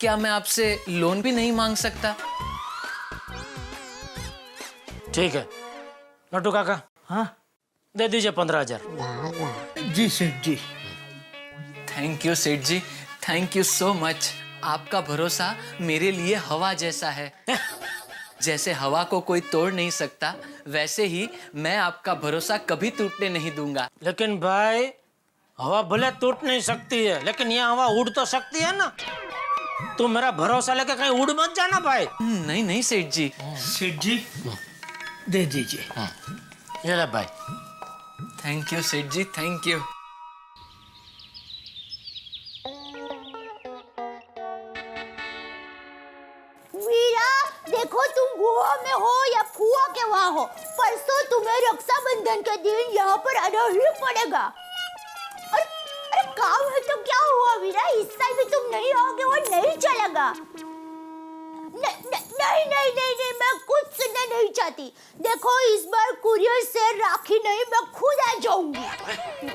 क्या मैं आपसे लोन भी नहीं मांग सकता? ठीक है नटू काका, हाँ दे दीजिए 15,000। जी सेठ जी। थैंक यू सेठ जी, थैंक यू सो मच। आपका भरोसा मेरे लिए हवा जैसा है। जैसे हवा को कोई तोड़ नहीं सकता, वैसे ही मैं आपका भरोसा कभी टूटने नहीं दूंगा। लेकिन भाई हवा भले टूट नहीं सकती है, लेकिन ये हवा उड़ तो सकती है ना। तू मेरा भरोसा लेके कहीं उड़ मत जाना भाई। नहीं नहीं सेठ जी। सेठ जी दे दीजिए। ये ले भाई। थैंक यू सेठ जी, थैंक यू। वीरा, देखो तुम गोवा में हो या फुआ के वहाँ हो, परसों तुम्हें रक्षाबंधन के दिन यहाँ पर आना ही पड़ेगा। अरे काम है तो क्या हुआ वीरा, इस साल भी तुम नहीं आओगे, वो नहीं चलेगा। नहीं, मैं कुछ सुनना नहीं चाहती। देखो इस बार कुरियर से राखी नहीं, मैं खुद आ जाऊंगी।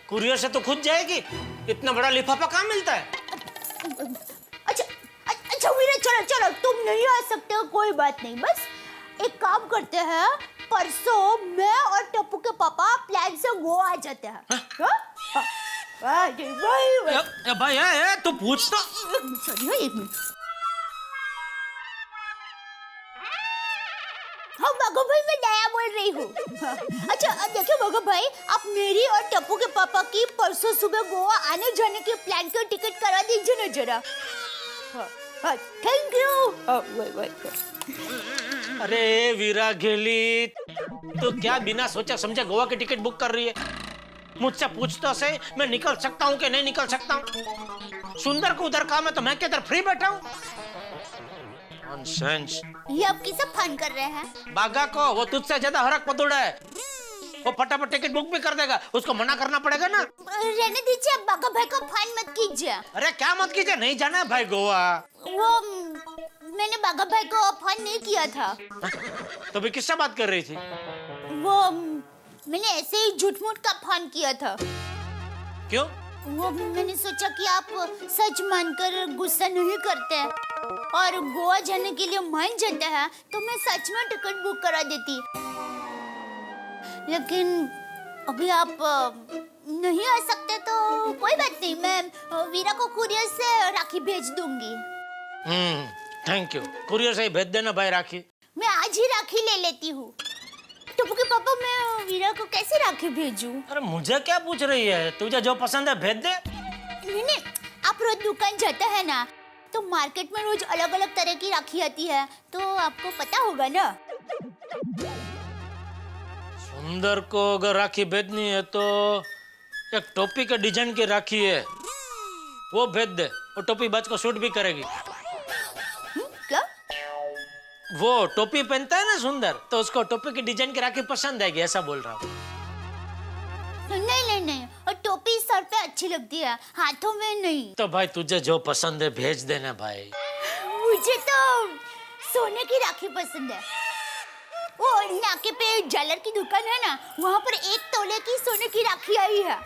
कुरियर से तो खुद जाएगी? इतना बड़ा लिफाफा कहाँ मिलता है? अच्छा वीरा, चलो तुम नहीं आ सकते हो, कोई बात नहीं। बस एक काम करते हैं, परसों मैं और टप्पू के पापा प्लान से गोवा आ जाते हैं। भाई तू पूछ तो। सॉरी, एक मिनट। हाँ बाघा भाई, मैं दया बोल रही हूँ। अच्छा देखिए बाघा भाई, आप मेरी और टप्पू के पापा की परसों सुबह गोवा आने जाने के प्लान का टिकट करा दीजिए ना जरा। Thank you. अरे वीरा गेली, तो क्या बिना सोचा समझे गोवा की टिकट बुक कर रही है? मुझसे पूछ तो सही, मैं निकल सकता हूँ कि नहीं निकल सकता हूँ? सुंदर को उधर काम है तो मैं क्या इधर फ्री बैठा हूँ? नॉनसेंस। ये आप किसे फन कर रहे हैं? बागा को, वो तुझसे ज्यादा हरक पतुड़ा है। वो फटाफट टिकट बुक भी कर देगा, उसको मना करना पड़ेगा ना। रहने दीजिए, बाघा भाई को फन मत कीजिए। अरे क्या मत कीजिए, नहीं जाना है भाई गोवा। वो मैंने बाघा भाई को फन नहीं किया था। तो भी किससे बात कर रही थी? वो मैंने ऐसे ही झूठ-मूठ का फन किया था। क्यों? वो मैंने सोचा कि आप सच मानकर गुस्सा नहीं करते और गोवा जाने के लिए मान जाते हैं, तो मैं सच में टिकट बुक करा देती। लेकिन अभी आप नहीं आ सकते तो कोई बात नहीं, मैं वीरा को कुरियर से राखी भेज दूंगी। Thank you. कुरियर से ही भेज देना भाई राखी। मैं आज ही राखी ले लेती हूँ। टप्पू के पापा, मैं वीरा को कैसे राखी भेजूं? अरे मुझे क्या पूछ रही है? तुझे जो पसंद है भेज दे। नहीं, आप रोज दुकान जाते हैं ना, तो मार्केट में रोज अलग अलग तरह की राखी आती है, तो आपको पता होगा ना। सुंदर को अगर राखी भेजनी है तो एक टोपी के डिजाइन की राखी है, वो भेज दे। वो टोपी बच को सूट भी करेगी। क्या? वो टोपी पहनता है ना सुंदर, तो उसको टोपी की डिजाइन की राखी पसंद आएगी, ऐसा बोल रहा हूँ। नहीं, और टोपी सर पे अच्छी लगती है, हाथों में नहीं। तो भाई तुझे जो पसंद है भेज देना भाई। मुझे तो सोने की राखी पसंद है। वो नाके पे ज्वेलर की दुकान है ना, वहाँ पर 1 तोले की सोने की राखी आई है।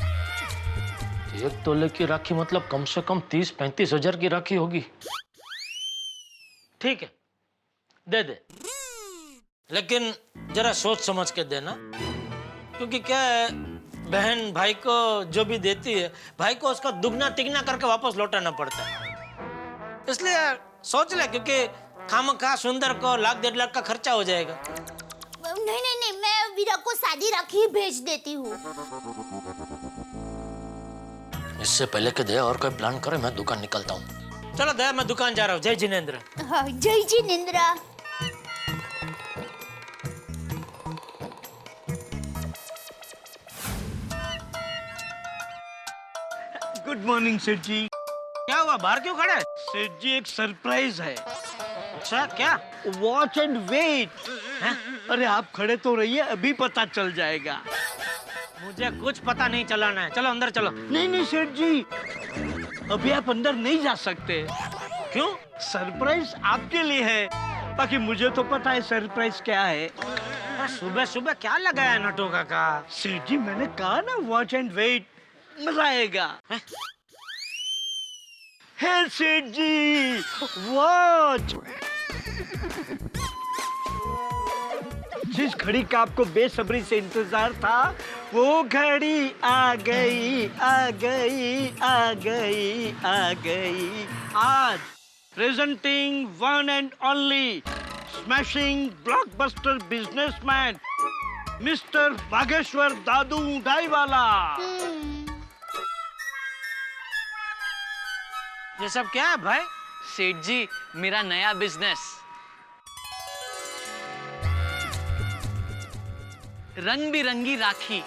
1 तोले की राखी मतलब कम से कम 30-35 हजार की राखी होगी। ठीक है, दे दे, लेकिन जरा सोच समझ के देना, क्योंकि क्या है, बहन भाई को जो भी देती है, भाई को उसका दुगना तिगना करके वापस लौटाना पड़ता है। इसलिए सोच ले, क्योंकि खामखा सुंदर को 1-1.5 लाख का खर्चा हो जाएगा। नहीं, मैं वीरा को सादी राखी भेज देती हूँ। इससे पहले के दे और कोई प्लान करे, मैं दुकान निकलता हूँ। चलो दया, मैं दुकान जा रहा हूँ। जय जिनेंद्र। हाँ, जय जिनेंद्र। गुड मॉर्निंग सेठ जी। क्या हुआ, बाहर क्यों खड़ा है? सेठ जी एक सरप्राइज है। अच्छा, क्या? Watch and wait. अरे आप खड़े तो रहिए, अभी पता चल जाएगा। मुझे कुछ पता नहीं चलाना है, चलो अंदर चलो। नहीं सेठ जी, अभी आप अंदर नहीं जा सकते। क्यों? सरप्राइज आपके लिए है, बाकी मुझे तो पता है सरप्राइज क्या है। सुबह सुबह क्या लगाया नटो काका? सेठ जी मैंने कहा ना, वॉच एंड वेट, मजा आएगा। हे सेठ जी, वॉच। जिस घड़ी का आपको बेसब्री से इंतजार था, वो घड़ी आ गई, आ गई, आ गई, आ गई। आज presenting one and only smashing blockbuster businessman mister Bageshwar Dadu डाईवाला। ये सब क्या है भाई? सेठ जी, मेरा नया बिजनेस, रंग बिरंगी राखी।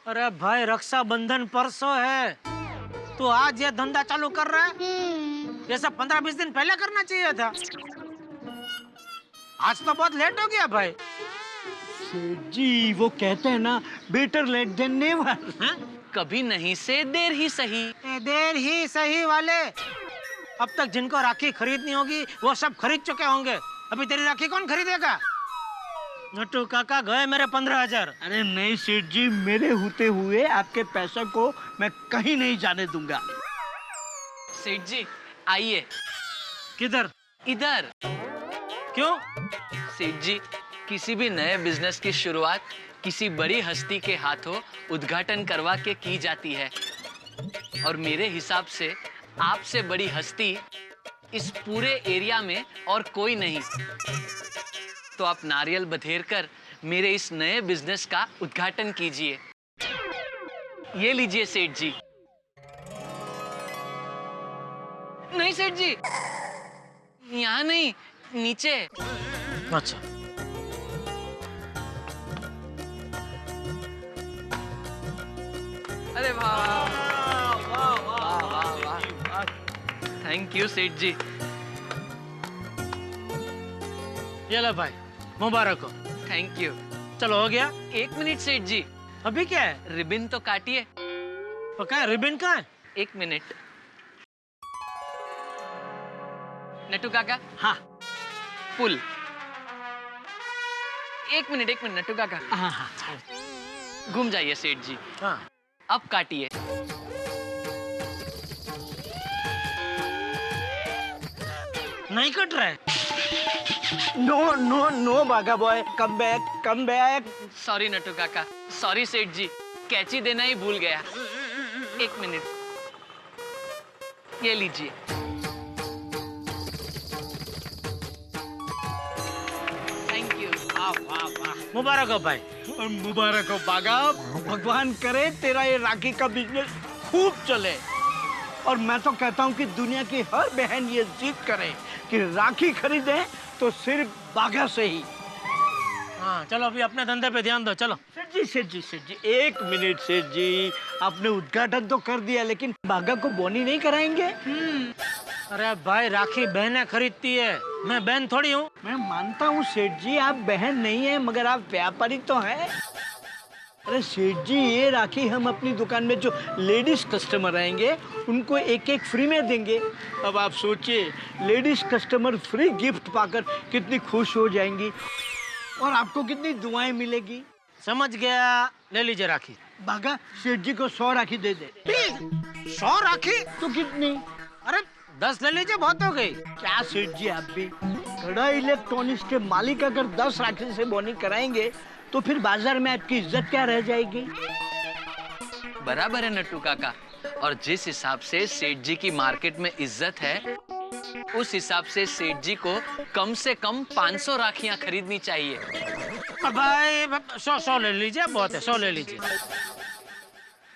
अरे भाई, रक्षाबंधन परसों है, तू आज ये धंधा चालू कर रहा है? ये सब 15-20 दिन पहले करना चाहिए था। आज तो बहुत लेट हो गया भाई। सेठ जी, वो कहते हैं ना, बेटर लेट देन नेवर। कभी नहीं से देर ही सही। देर ही सही वाले, अब तक जिनको राखी खरीदनी होगी वो सब खरीद चुके होंगे। अभी तेरी राखी कौन खरीदेगा? नट्टू काका, गए मेरे 15,000। अरे नहीं सेठ जी, मेरे होते हुए आपके पैसे को मैं कहीं नहीं जाने दूंगा। सेठ जी आइए। किधर? इधर। क्यों? सेठ जी, किसी भी नए बिजनेस की शुरुआत किसी बड़ी हस्ती के हाथों उद्घाटन करवा के की जाती है, और मेरे हिसाब से आपसे बड़ी हस्ती इस पूरे एरिया में और कोई नहीं। तो आप नारियल बधेर कर मेरे इस नए बिजनेस का उद्घाटन कीजिए। ये लीजिए सेठ जी। नहीं सेठ जी, यहाँ नहीं, नीचे। अच्छा। अरे वाह वाह वाह वाह वाह, थैंक यू सेठ जी। ये लो भाई, मुबारक हो। Thank you. चलो, हो गया। 1 मिनट सेठ जी, अभी क्या है? रिबन तो काटिए। तो क्या है, रिबन कहाँ है? 1 मिनट। नट्टू काका, हाँ पुल। 1 मिनट नट्टू काका, हाँ हाँ। घूम जाइए सेठ जी। हाँ। अब काटिए। नहीं कट रहा है। नो नो नो बागा boy, come back, come back. Sorry Nattu काका, सॉरी सेठ जी, कैची देना ही भूल गया। 1 मिनट, ये लीजिए। Thank you. वाह वाह वाह, मुबारक हो भाई। और मुबारक हो बागा, भगवान करे तेरा ये राखी का बिजनेस खूब चले। और मैं तो कहता हूँ कि दुनिया की हर बहन ये जिद करे कि राखी खरीदे तो सिर्फ बागा से ही। हाँ, चलो अभी अपने धंधे पे ध्यान दो, चलो। सेठ जी, 1 मिनट सेठ जी, आपने उद्घाटन तो कर दिया, लेकिन बागा को बोनी नहीं कराएंगे? अरे भाई, राखी बहनें खरीदती है, मैं बहन थोड़ी हूँ। मैं मानता हूँ सेठ जी, आप बहन नहीं है, मगर आप व्यापारी तो हैं। अरे सेठ जी, ये राखी हम अपनी दुकान में जो लेडीज कस्टमर आएंगे उनको एक फ्री में देंगे। अब आप सोचिए, लेडीज कस्टमर फ्री गिफ्ट पाकर कितनी खुश हो जाएंगी और आपको कितनी दुआएं मिलेगी। समझ गया, ले लीजिए राखी। बागा, सेठ जी को 100 राखी दे दे। 100 राखी? तो कितनी? अरे 10 ले लीजिए, बहुत हो गई। क्या सेठ जी, आप भी खड़ा इलेक्ट्रॉनिक्स के मालिक अगर 10 राखी से बोनी कराएंगे तो फिर बाजार में आपकी इज्जत क्या रह जाएगी? बराबर है नट्टू काका, और जिस हिसाब से सेठ जी की मार्केट में इज्जत है, उस हिसाब से सेठ जी को कम से कम 500 राखियां खरीदनी चाहिए। भाई 100 ले लीजिए, बहुत है, 100 ले लीजिए।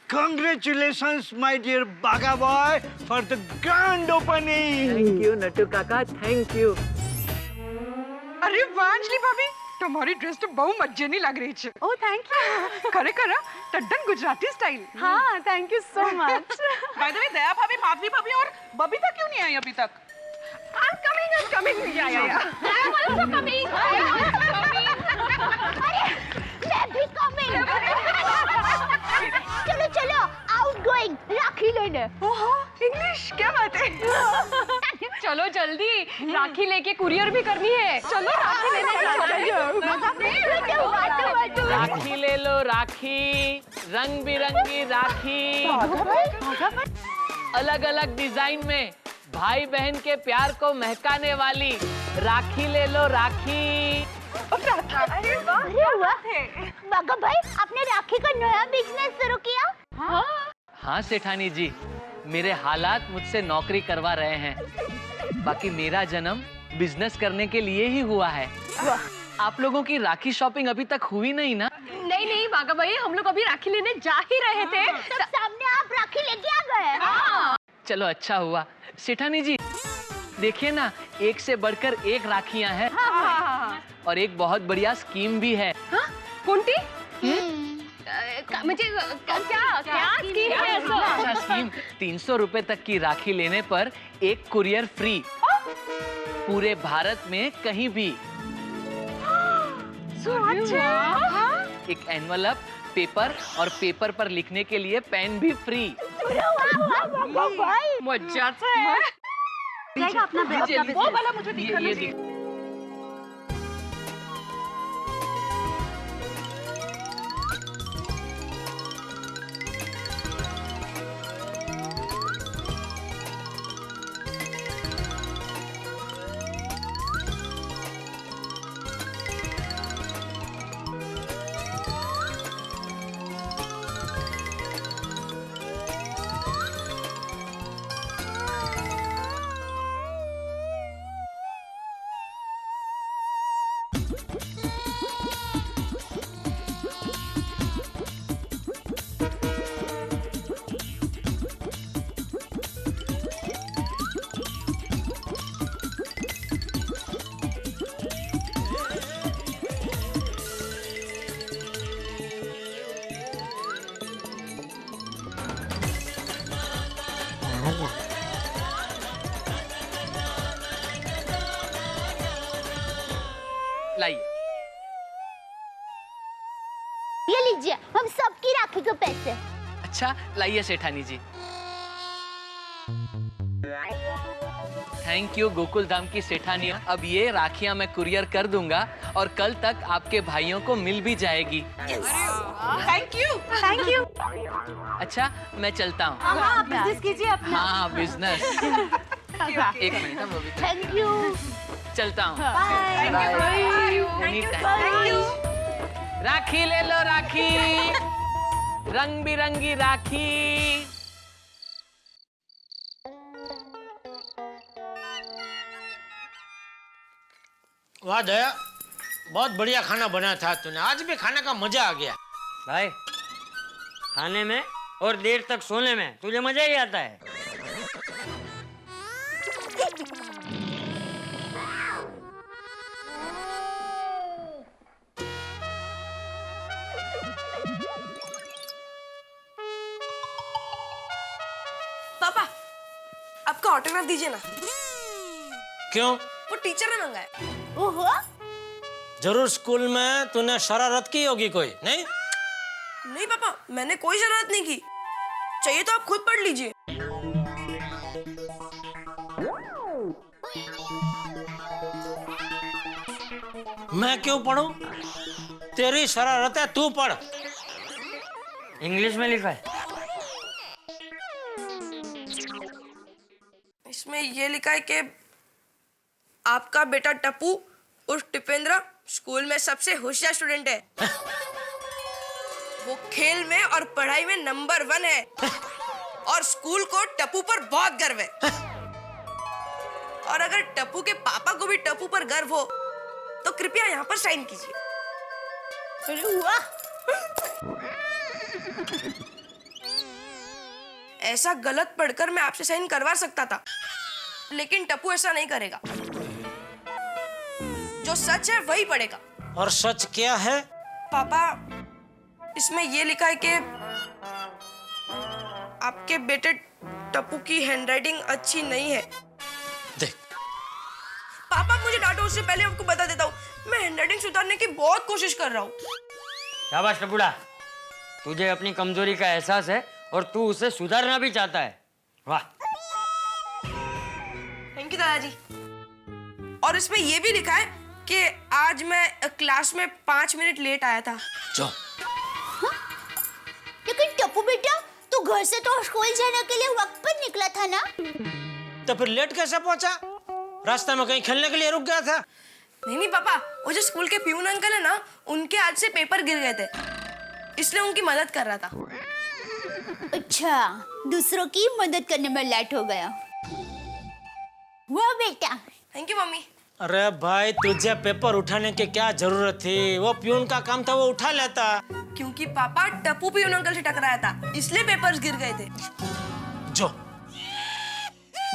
Congratulations, my dear Baga boy, for the grand opening. Thank you Nattu काका, थैंक यू। अरे वाह अंजलि भाभी, તમારી ડ્રેસ તો બહુ મજેની લાગ રહી છે. Oh, thank you. ખરેખર તદ્દન ગુજરાતી સ્ટાઇલ. हाँ, thank you so much. By the way, Daya भाभी, माधवी भाभी और बबीता क्यों नहीं आई अभी तक? I'm coming. या. I'm also coming. मैं भी coming. चलो, outgoing, राखी लेने. ओहो, इंग्लिश क्या बात है? चलो जल्दी, राखी लेके कुरियर भी करनी है। चलो राखी लेने बाटो. राखी ले राखी, रंग बिरंगी राखी, अलग अलग डिजाइन में भाई बहन के प्यार को महकाने वाली राखी ले लो राखी। अरे वाह, बाघा भाई आपने राखी का नया बिजनेस शुरू किया? हाँ सेठानी जी, मेरे हालात मुझसे नौकरी करवा रहे हैं। बाकी मेरा जन्म बिजनेस करने के लिए ही हुआ है। आप लोगों की राखी शॉपिंग अभी तक हुई नहीं ना? नहीं नहीं बाघा भाई, हम लोग अभी राखी लेने जा ही रहे थे। तब सामने आप राखी लेके आ गए। चलो अच्छा हुआ। सेठानी जी देखिए ना, एक से बढ़कर एक राखियां हैं। और एक बहुत बढ़िया स्कीम भी है। कोणती? म्हणजे क्या स्कीम है ऐसा? अच्छा स्कीम, 300 रुपए तक की राखी लेने पर एक कुरियर फ्री, पूरे भारत में कहीं भी। एक एनवलप, पेपर और पेपर पर लिखने के लिए पेन भी फ्री। मजाच है। वो वाला मुझे दिखाना चाहिए। लाइए। ये लीजिए, हम सबकी राखी के पैसे। अच्छा लाइए सेठानी जी। थैंक यू गोकुल धाम की सेठानिया। अब ये राखियां मैं कुरियर कर दूंगा और कल तक आपके भाइयों को मिल भी जाएगी। Thank you. अच्छा मैं चलता हूँ। हाँ, बिजनेस कीजिए अपना। हाँ बिजनेस। एक मिनट वो भी थैंक यू। चलता हूँ। बाय। राखी ले लो राखी, रंग बिरंगी राखी। वाह दया, बहुत बढ़िया खाना बनाया था तूने। आज भी खाने का मजा आ गया। भाई खाने में और देर तक सोने में तुझे मजा ही आता है। पापा आपका ऑटोग्राफ दीजिए ना। क्यों? वो टीचर ने मंगाया। ओहो, जरूर स्कूल में तूने शरारत की होगी कोई, नहीं? नहीं पापा, मैंने कोई शरारत नहीं की। चाहिए तो आप खुद पढ़ लीजिए। मैं क्यों पढ़ूं? तेरी शरारत है, तू पढ़। इंग्लिश में लिखा है। इसमें ये लिखा है कि आपका बेटा टप्पू उर्फ टिपेंद्र स्कूल में सबसे होशियार स्टूडेंट है। वो खेल में और पढ़ाई में नंबर 1 है और स्कूल को टप्पू पर बहुत गर्व है। और अगर टप्पू के पापा को भी टप्पू पर गर्व हो तो कृपया यहाँ पर साइन कीजिए। अरे वाह, ऐसा गलत पढ़कर मैं आपसे साइन करवा सकता था, लेकिन टप्पू ऐसा नहीं करेगा। जो सच है वही पढ़ेगा। और सच क्या है? पापा इसमें ये लिखा है कि आपके बेटे टप्पू की हैंडराइटिंग अच्छी नहीं है। देख, पापा मुझे डांटो, उससे पहले आपको बता देता हूँ, मैं हैंडराइटिंग सुधारने की बहुत कोशिश कर रहा हूँ। शाबाश टपुड़ा, तुझे अपनी कमजोरी का एहसास है और तू उसे सुधारना भी चाहता है। वाह। थैंक यू दादाजी। और इसमें ये भी लिखा है कि आज मैं क्लास में 5 मिनट लेट आया था। जो टप्पू बेटा, तू घर से तो स्कूल जाने के लिए वक्त पर निकला था ना? तो फिर लेट कैसे पहुंचा? रास्ते में कहीं खेलने के लिए रुक गया था? नहीं पापा, वो जो स्कूल के प्यून अंकल है ना, उनके हाथ से पेपर गिर गए थे, इसलिए उनकी मदद कर रहा था। अच्छा, दूसरों की मदद करने में लेट हो गया। वाह बेटा। Thank you mummy. अरे भाई, तुझे पेपर उठाने की क्या जरूरत थी? वो प्यून का काम था, वो उठा लेता। क्योंकि पापा टप्पू प्यून अंकल से टकराया था, इसलिए पेपर्स गिर गए थे। जो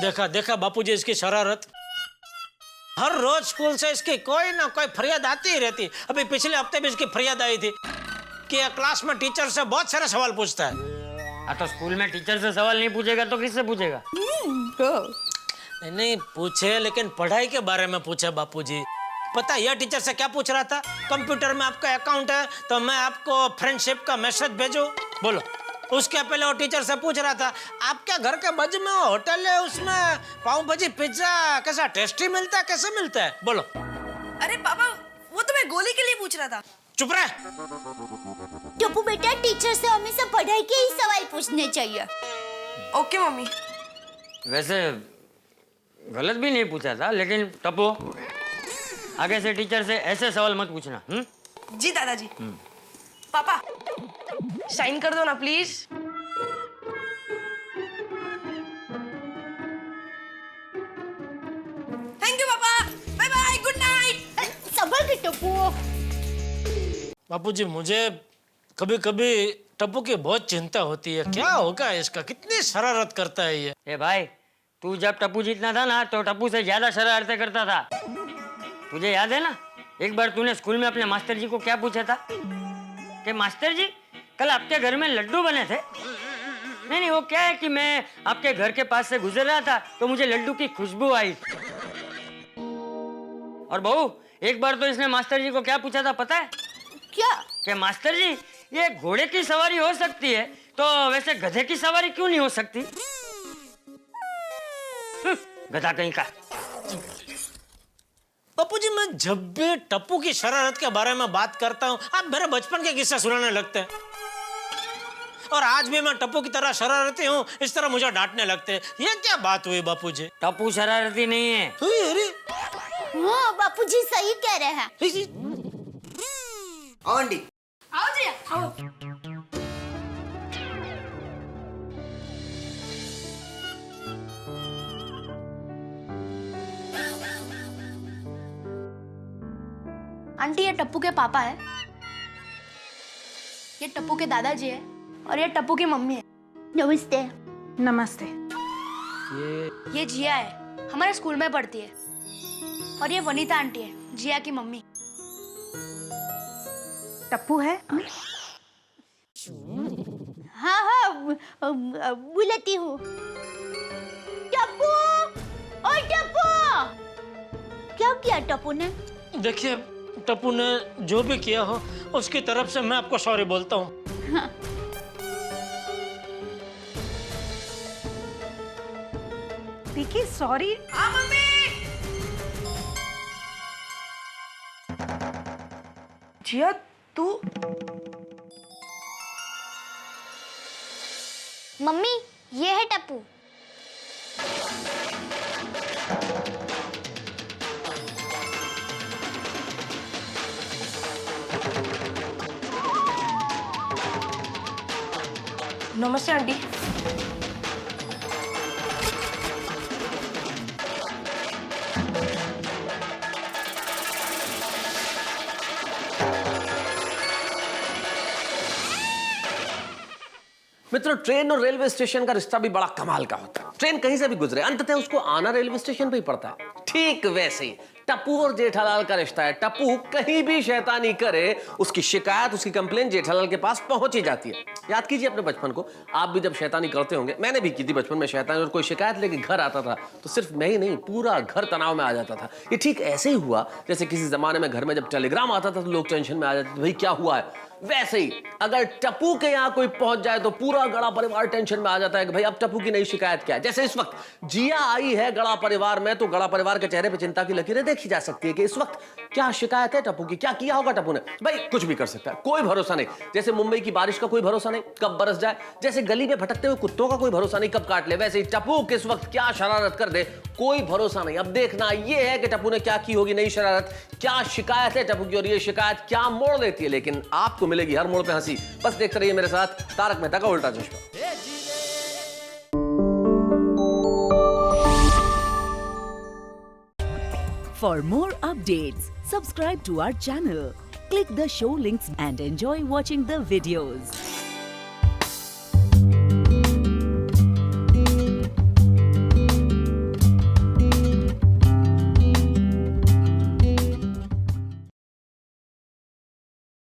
देखा देखा बापूजी इसकी शरारत। हर रोज स्कूल से इसकी कोई ना कोई फरियाद आती ही रहती। अभी पिछले हफ्ते भी इसकी फरियाद आई थी कि क्लास में टीचर से बहुत सारे सवाल पूछता है। हाँ, तो स्कूल में टीचर से सवाल नहीं पूछेगा तो किससे पूछेगा? नहीं पूछे, लेकिन पढ़ाई के बारे में पूछे बापूजी। पता है यह टीचर से क्या पूछ रहा था? कंप्यूटर में आपका अकाउंट है तो मैं आपको फ्रेंडशिप का मैसेज भेजूं? बोलो। उसके पहले वो टीचर से पूछ रहा था, आपके घर के बाजू में होटल है, उसमें पाव भाजी पिज्जा कैसा टेस्टी मिलता है, कैसे मिलता है? बोलो। अरे पापा, वो तो मैं गोली के लिए पूछ रहा था। चुप रहे। टप्पू बेटा, टीचर से हमेशा पढ़ाई के ही सवाल पूछने चाहिए। Okay mummy. वैसे गलत भी नहीं पूछा था, लेकिन टप्पू आगे से टीचर से ऐसे सवाल मत पूछना। जी दादाजी। पापा साइन कर दो ना प्लीज। थैंक यू पापा, बाय बाय, गुड नाइट। संभल के टप्पू। बापूजी, मुझे कभी कभी टप्पू की बहुत चिंता होती है। क्या होगा इसका? कितनी शरारत करता है ये। ए भाई, तू जब टप्पू जितना था ना, तो टप्पू से ज्यादा शरारतें करता था। तुझे याद है ना, एक बार तूने स्कूल में अपने मास्टर जी को क्या पूछा था कि मास्टर जी, कल आपके घर में लड्डू बने थे? नहीं, वो क्या है कि मैं आपके घर के पास से गुजर रहा था तो मुझे लड्डू की खुशबू आई। और बहू, एक बार तो इसने मास्टर जी को क्या पूछा था पता है? क्या? कि मास्टर जी, ये घोड़े की सवारी हो सकती है, तो वैसे गधे की सवारी क्यों नहीं हो सकती? गधा कहीं का। बापूजी, मैं जब भी टप्पू की शरारत के बारे में बात करता हूँ, आप मेरे बचपन के किस्से सुनाने लगते हैं। और आज भी मैं टप्पू की तरह शरारती हूँ, इस तरह मुझे डांटने लगते हैं। ये क्या बात हुई बापूजी? टप्पू शरारती नहीं है। अरे हाँ, बापूजी सही कह रहे हैं। आओ आंटी। आओ जी, आओ। आंटी, ये टप्पू के पापा है, ये टप्पू के दादाजी है, और ये टप्पू की मम्मी है। नमस्ते। नमस्ते। ये जिया है, हमारे स्कूल में पढ़ती है, और ये वनीता आंटी है, जिया की मम्मी। टप्पू है? हाँ हाँ, बुलाती हूँ। टप्पू, ओ टप्पू। क्या किया टप्पू ने? देखिए, टप्पू ने जो भी किया हो, उसकी तरफ से मैं आपको सॉरी बोलता हूँ। हाँ। विकी, सॉरी। हाँ मम्मी। जिया, तू? मम्मी, ये है टप्पू। नमस्ते आंटी। मित्रों, ट्रेन और रेलवे स्टेशन का रिश्ता भी बड़ा कमाल का होता है। ट्रेन कहीं से भी गुजरे, अंततः उसको आना रेलवे स्टेशन पे ही पड़ता है। ठीक वैसे ही टप्पू और जेठालाल का रिश्ता है। टप्पू कहीं भी शैतानी करे, उसकी शिकायत, उसकी कंप्लेंट जेठालाल के पास पहुंच ही जाती है। याद कीजिए अपने बचपन को, आप भी जब शैतानी करते होंगे, मैंने भी की थी बचपन में शैतानी, और कोई शिकायत लेके घर आता था तो सिर्फ मैं ही नहीं, पूरा घर तनाव में आ जाता था। ये ठीक ऐसे ही हुआ जैसे किसी जमाने में घर में जब टेलीग्राम आता था तो लोग टेंशन में आ जाते थे, भाई क्या हुआ है। वैसे ही अगर टप्पू के यहाँ कोई पहुंच जाए तो पूरा गड़ा परिवार टेंशन में आ जाता है कि भाई अब टप्पू की नई शिकायत क्या है। जैसे इस वक्त जिया आई है गड़ा परिवार में, तो गड़ा परिवार के चेहरे पे चिंता की लकीरें देखी जा सकती है कि इस वक्त क्या शिकायत है टप्पू की, क्या किया होगा टप्पू ने। भाई कुछ भी कर सकता है, कोई भरोसा नहीं। जैसे मुंबई की बारिश का कोई भरोसा नहीं कब बरस जाए, जैसे गली में भटकते हुए कुत्तों का कोई भरोसा नहीं कब काट ले, वैसे ही टप्पू किस वक्त क्या शरारत कर दे कोई भरोसा नहीं। अब देखना यह है कि टप्पू ने क्या की होगी नई शरारत, क्या शिकायत है टप्पू की और ये शिकायत क्या मोड़ लेती है। लेकिन आपको मिलेगी हर मोड़ पे हंसी। बस देखते रहिए मेरे साथ तारक मेहता का उल्टा चश्मा। For more updates, subscribe to our channel, click the show links and enjoy watching the videos.